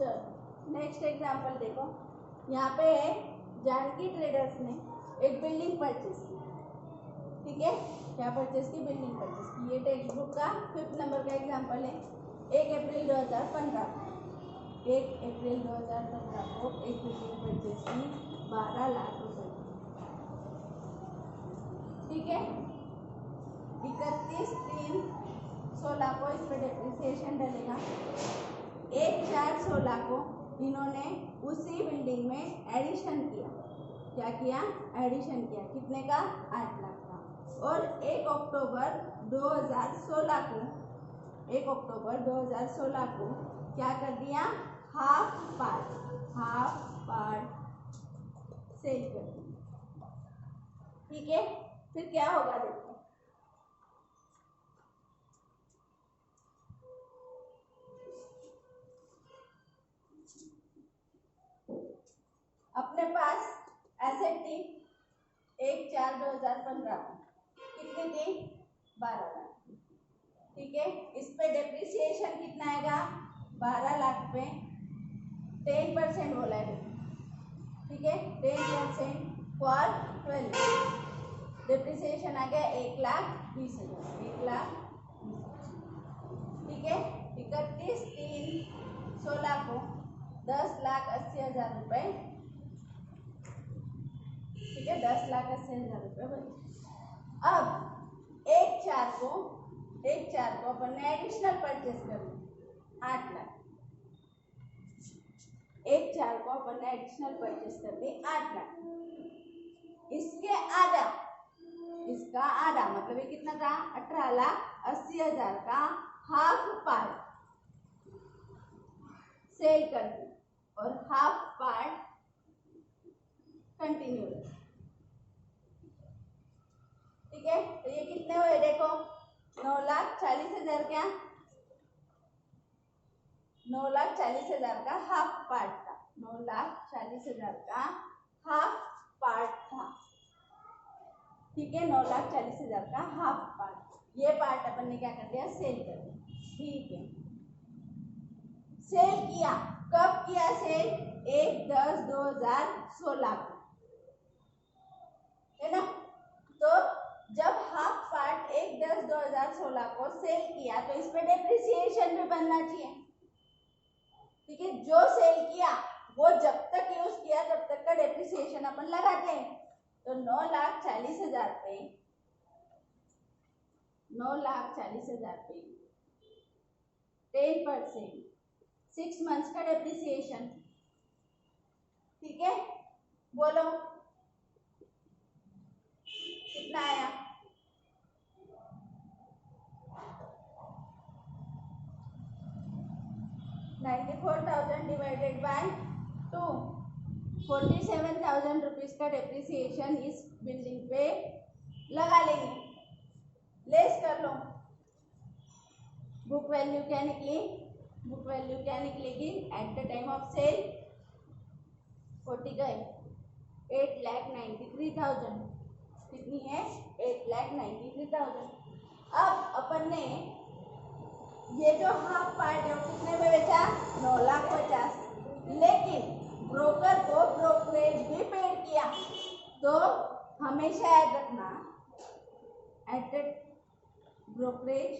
चलो next example देखो। यहाँ पे जानकी ट्रेडर्स ने एक बिल्डिंग परचेज की, ठीक है। क्या परचेज की? बिल्डिंग परचेज की। ये टेक्स्ट बुक का 5th नंबर का एग्जांपल है। 1 अप्रैल 2015 को एक बिल्डिंग परचेज की 12 लाख रुपए, ठीक है। 31/3/16 को इस पर डेप्रिसिएशन डलेगा। 1/4/16 को इन्होंने उसी बिल्डिंग में एडिशन किया। क्या किया? एडिशन किया। कितने का? 8 लाख का। और 1 अक्टूबर 2016 को क्या कर दिया? हाफ पार्ट सेल कर दिया, ठीक है। फिर क्या होगा देखो, अपने पास एसेट थी 1/4/2015 कितनी थी? 12 लाख, ठीक है। इस पे डेप्रिसिएशन कितना आएगा? 12 लाख पे 10% बोला है, ठीक है। 10% फॉर 12, डेप्रिसिएशन आ गया 1,20,000, ठीक है। 31/3/16 को 10,80,000 रुपए, ठीक है। 10,80,000 रुपए बने। अब 1/4 को अपन ने एडिशनल परचेज कर ली 8 लाख। 1/4 को अपन ने एडिशनल परचेज कर ली 8 लाख। इसका आधा मतलब ये कितना था? 18,80,000 का हाफ पार्ट सेल कर दी और हाफ पार्ट कंटिन्यू, ठीक है। तो ये कितने हुए देखो? 9,40,000 क्या? 9,40,000 का हाफ पार्ट था। 9,40,000 का हाफ पार्ट था, ठीक है। 9,40,000 का हाफ पार्ट, ये पार्ट अपन ने क्या कर दिया? सेल कर दिया, ठीक है। सेल किया, कब किया सेल? 1/10/2016 को, है ना। तो जब हाफ पार्ट 1/10/2016 को सेल किया तो इस पे डेप्रिसिएशन भी बनना चाहिए, ठीक है। जो सेल किया वो जब तक यूज किया तब तक का डेप्रिसिएशन अपन लगाते हैं। तो 9,40,000 पे 10% 6 मंथ्स का डेप्रिसिएशन, ठीक है। बोलो कितना आया? 94,000 डिवाइडेड बाय 2, 47,000 रुपीज का डेप्रिसिएशन इस बिल्डिंग पे लगा लेंगे। लेस कर लो। बुक वैल्यू क्या निकली? बुक वैल्यू क्या निकलेगी? At the time of sale 40 गए 8,93,000, कितनी है? 8,93,000। अब अपन ने ये जो हाफ पार्ट है वो कितने में बेचा? 9,50,000। लेकिन ब्रोकर को ब्रोकरेज भी पेड किया। तो हमेशा याद रखना at the brokerage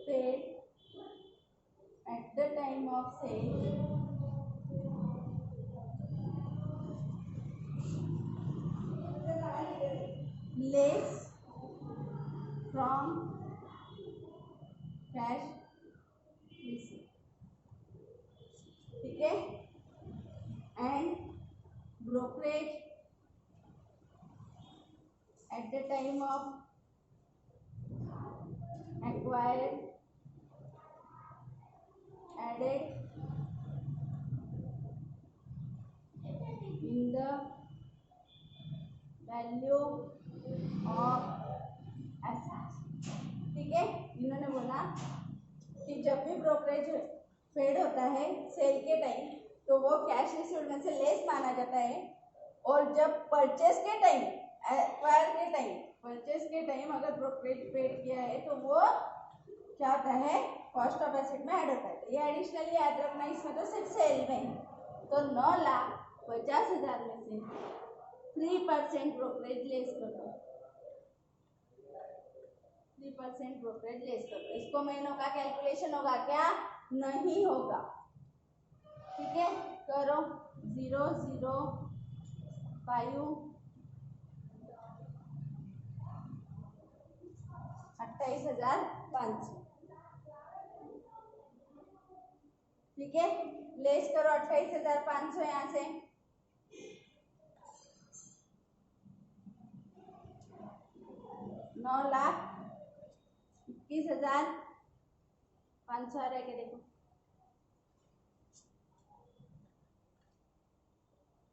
paid at the time of sale less from cash receive, ठीक है। And brokerage at the time of acquired added in the value of assets, ठीक है। इन्होंने बोला कि जब भी ब्रोकरेज पेड होता है सेल के टाइम तो वो कैश रिसीव्ड में से लेस माना जाता है, और जब परचेस के टाइम एक्वायर के टाइम परचेस के टाइम अगर ब्रोकरेज पेड किया है तो वो क्या होता है, कॉस्ट ऑफ एसेट में ऐड होता है। तो ये एडिशनली याद रखना, इसमें तो सिर्फ सेल में है। तो 9,50,000 में से 3% ब्रोकरेज लेस कर दो, 3% ब्रोकरेज लेस कर दो। इसको महीनों का कैलकुलेशन होगा क्या, नहीं होगा। ठीक है, करो 0,0,5 28,500। ठीक है, लेस करो 28,500 यहाँ से। 9,21,500 आ रहा है क्या, देखो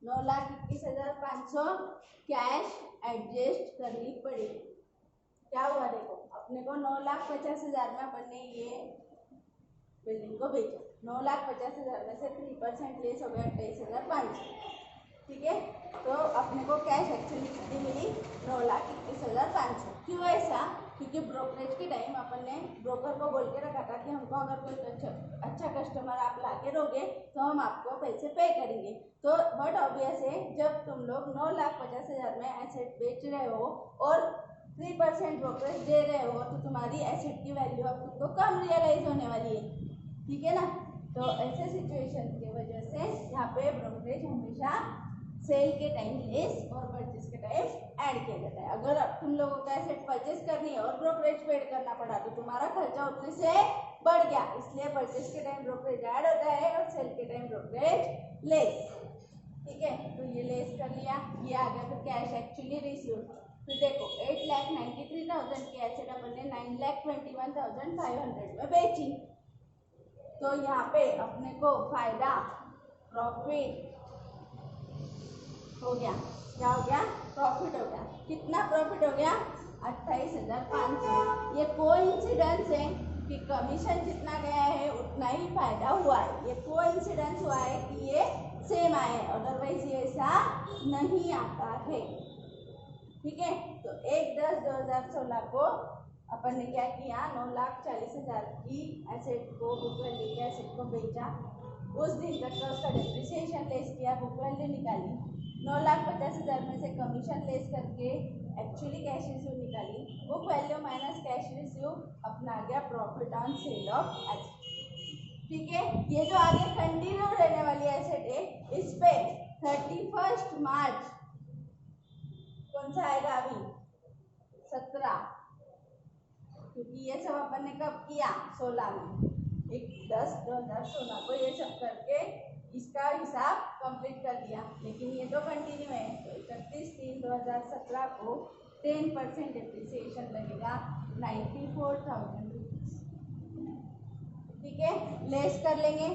9,21,500 कैश एडजस्ट करनी पड़ेगी। क्या हुआ देखो, अपने को 9,50,000 में अपन ने ये बिल्डिंग को बेचा, 9,50,000 में से 3% लेस हो गया 28,500। ठीक है, तो अपने को कैश एक्चुअली कितनी मिली, 9,21,500। क्यों ऐसा, क्योंकि ब्रोकरेज के टाइम अपन ने ब्रोकर को बोल के रखा था कि हमको अगर कोई अच्छा कस्टमर आप ला के दोगे तो हम आपको पैसे पे करेंगे। तो बट ऑब्वियस है, जब तुम लोग 9,50,000 में एसेट बेच रहे हो और 3% ब्रोकरेज दे रहे हो, तो तुम्हारी एसेट की वैल्यू अब तुमको कम रियलाइज होने वाली है। ठीक है ना, तो ऐसे सिचुएशन की वजह से यहाँ पे ब्रोकरेज हमेशा सेल के टाइम लेस और परचेज के टाइम ऐड किया जाता है। अगर तुम लोगों को एसेट परचेज करनी है और ब्रोकरेज पेड करना पड़ा तो तुम्हारा खर्चा उतने से बढ़ गया, इसलिए परचेज के टाइम ब्रोकरेज ऐड होता है और सेल के टाइम ब्रोकरेज लेस। ठीक है, तो ये लेस कर लिया, ये आ गया फिर कैश एक्चुअली रिसीव्ड। फिर देखो 8,93,000 की एसेट अपन ने 9,21,500 में बेची। तो यहाँ पे अपने को फायदा प्रॉफिट हो गया, क्या हो गया, प्रॉफिट हो गया। कितना प्रॉफिट हो गया, 28,500। ये कोइंसिडेंस है कि कमीशन जितना गया है उतना ही फायदा हुआ है, ये कोइंसिडेंस हुआ है कि ये सेम आए, अदरवाइज ये ऐसा नहीं आता है। ठीक है, तो 1/10/2016 को अपन ने क्या किया, 9,40,000 की एसेट को बुक वैल्यू के एसेट को बेचा। उस दिन तक का उसका डेप्रिसिएशन लेस किया, बुक वैल्यू निकाली। 9,50,000 में से कमीशन लेस करके एक्चुअली कैश रिसीव निकाली, book value minus cash receive, अपना आ गया profit on sale of asset. ठीक है, ये जो आगे कंटिन्यू रहने वाली एसेट है, इस पे 31 मार्च कौन सा आएगा, अभी 17, क्योंकि ये सब अपन ने कब किया, 16 में, 1/10/2016 को ये सब करके इसका हिसाब कंप्लीट कर दिया। लेकिन ये तो कंटिन्यू है, तो 31/3/2017 को 10% डिप्रिसिएशन लगेगा 94,000 रुपीज। ठीक है, लेस कर लेंगे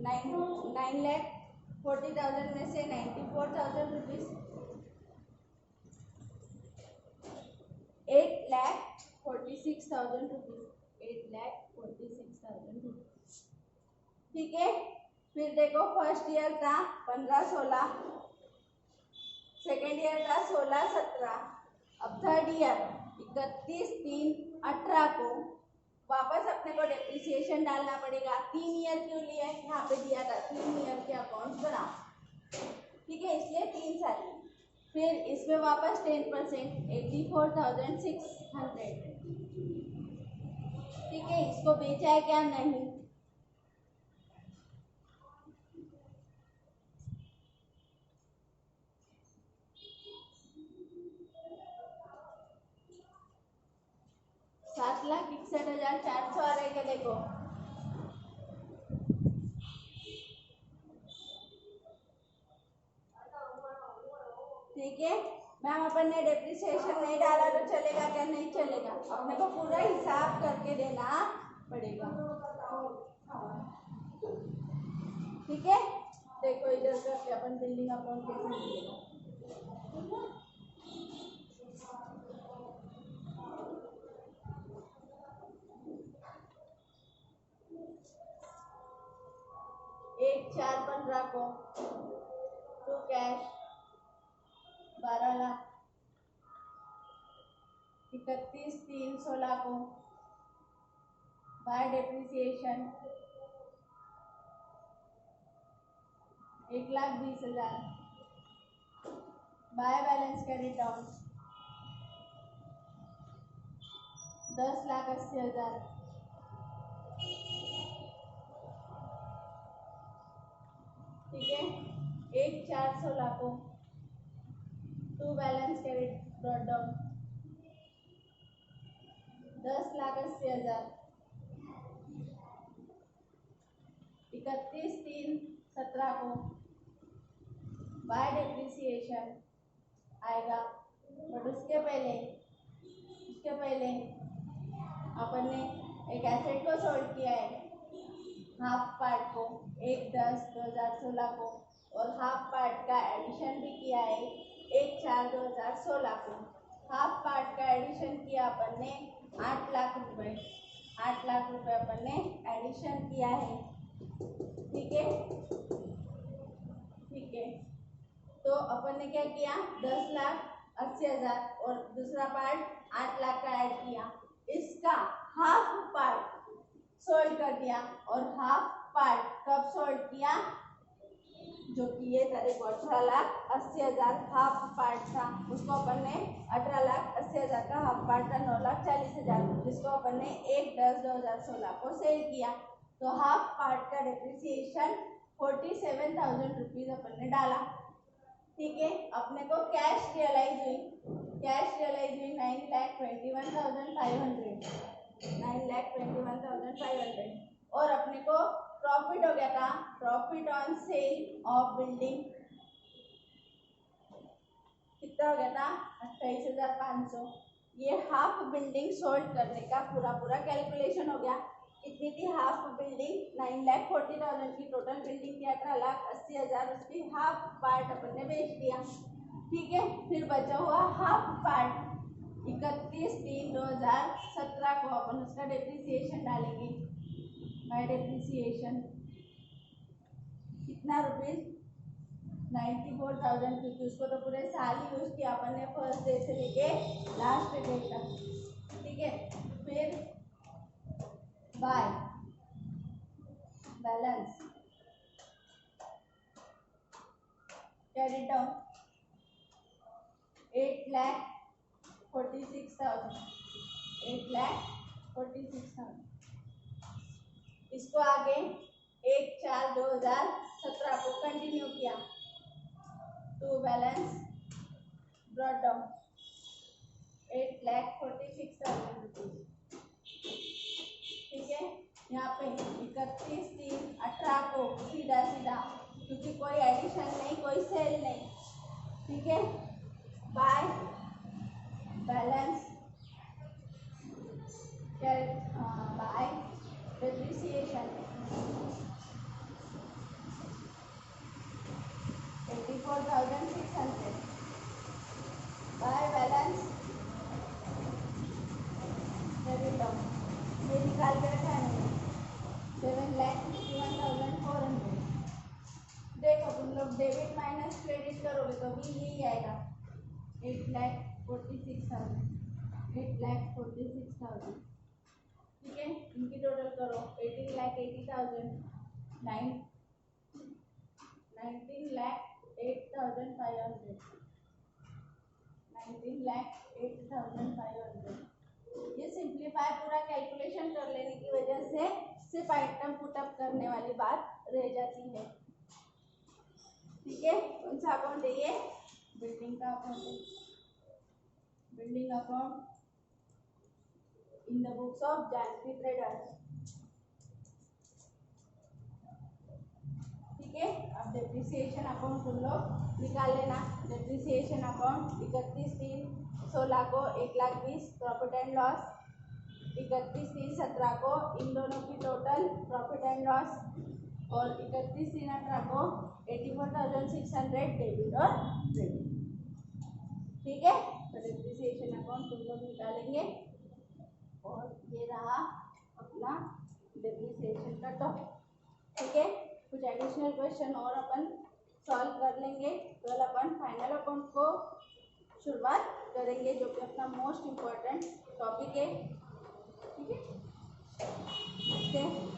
9,40,000 में से 94,000 रुपीज, 8,46,000 रुपीज, 8,46,000 रुपीज। ठीक है, फिर देखो फर्स्ट ईयर था 15-16, सेकेंड ईयर था 16-17, अब थर्ड ईयर 31/3/18 को वापस अपने को डेप्रिसिएशन डालना पड़ेगा। 3 ईयर क्यों लिया है, यहाँ पे दिया था 3 ईयर के अकाउंट्स बनाओ। ठीक है, इसलिए 3 साल। फिर इसमें वापस 10%, 84,600। ठीक है, इसको बेचा है क्या, नहीं। $7,61,400 आ रहे क्या, देखो ठीक है मैम, अपन ने डेप्रिसिएशन नहीं डाला तो चलेगा क्या, नहीं चलेगा, अपने को पूरा हिसाब करके देना पड़ेगा। ठीक है, देखो इधर करके अपन बिल्डिंग अकाउंट कैसे मिलेगा। 1/4/15 को टू कैश 12 लाख, 31/3/16 को by depreciation 1,20,000 by balance carry down 10,80,000 ठीक है। 1,416 को to balance carry brought down 10,80,000 31/3/17 को बाय डेप्रिसिएशन आएगा। बट उसके पहले अपन ने एक एसेट को सोल्ड किया है हाफ पार्ट को 1/10/2016 को, और हाफ पार्ट का एडिशन भी किया है 1/4/2016 को। हाफ पार्ट का एडिशन किया अपन ने 8 लाख रुपए, 8 लाख रुपए अपन ने एडिशन किया है। ठीक है, ठीक है। तो अपन ने क्या किया, 10,80,000 और दूसरा पार्ट 8 लाख का ऐड किया। इसका हाफ पार्ट सोल्ड कर दिया, और हाफ पार्ट कब सोल्ड किया, जो कि ये तारीख 18,80,000 हाफ पार्ट था, उसको अपन ने 18,80,000 का हाफ पार्ट था 9,40,000, जिसको अपन ने 1/10/2016 को सेल किया। तो हाफ पार्ट का डेप्रिसिएशन 47,000 रुपीज अपन ने डाला। ठीक है, अपने को कैश रियलाइज हुई 9,21,500, 9,21,500, और अपने को प्रॉफिट हो गया था, profit on sale of building कितना हो गया था, 28,500। ये हाफ बिल्डिंग सोल्ड करने का पूरा कैलकुलेशन हो गया। कितनी थी हाफ बिल्डिंग, 9,40,000 की टोटल बिल्डिंग थी, 18,80,000 उसकी हाफ पार्ट अपन ने बेच दिया। ठीक है, फिर बचा हुआ हाफ पार्ट 31/3/2017 को अपन उसका डेप्रिसिएशन डालेंगे। बाय डेप्रिसिएशन कितना रुपीज, 94,000, क्योंकि उसको तो पूरे साल ही यूज किया अपन ने, फर्स्ट डे से लेके लास्ट डे तक। ठीक है, फिर बाय बैलेंस कैरी डाउन 8,46,000, 8,46,000। इसको आगे 1/4/2017 को कंटिन्यू किया, to balance brought down 8,46,000 rupees. ठीक है, यहाँ पे 31/3/18 को सीधा क्योंकि कोई एडिशन नहीं, कोई सेल नहीं। ठीक है, by balance bye depreciation 84,600, by balance debit down, ये निकाल के रखा है मैंने 7,51,400। देखो तुम लोग डेबिट माइनस क्रेडिट करोगे तो भी यही आएगा 8,46,000, 8,46,000। ठीक है, इनकी टोटल करो 18,80,000, 19,08,500, 19,08,500। ये सिंप्लीफाई पूरा कैलकुलेशन कर लेने की वजह से सिर्फ आइटम पुटअप करने वाली बात रह जाती है। ठीक है, कौन सा अकाउंट है ये, बिल्डिंग का अकाउंट है, building account in the books of Janki traders. ठीक है, अब डेप्रिसिएशन अकाउंट तुम लोग निकाल लेना। डेप्रिसिएशन अकाउंट 31/3/16 को 1,20,000 प्रॉफिट एंड लॉस, 31/3/17 को इन दोनों की टोटल प्रॉफिट एंड लॉस, और 31/3/18 को 84,600 डेबिट और क्रेडिट। ठीक है, तो डेप्रिसिएशन अकाउंट तुम लोग निकालेंगे, और ये रहा अपना डेप्रिसिएशन का टॉपिक। ठीक है, कुछ एडिशनल क्वेश्चन और अपन सॉल्व कर लेंगे, कल अपन फाइनल अकाउंट को शुरुआत करेंगे, जो कि अपना मोस्ट इम्पोर्टेंट टॉपिक है। ठीक है। लिखते हैं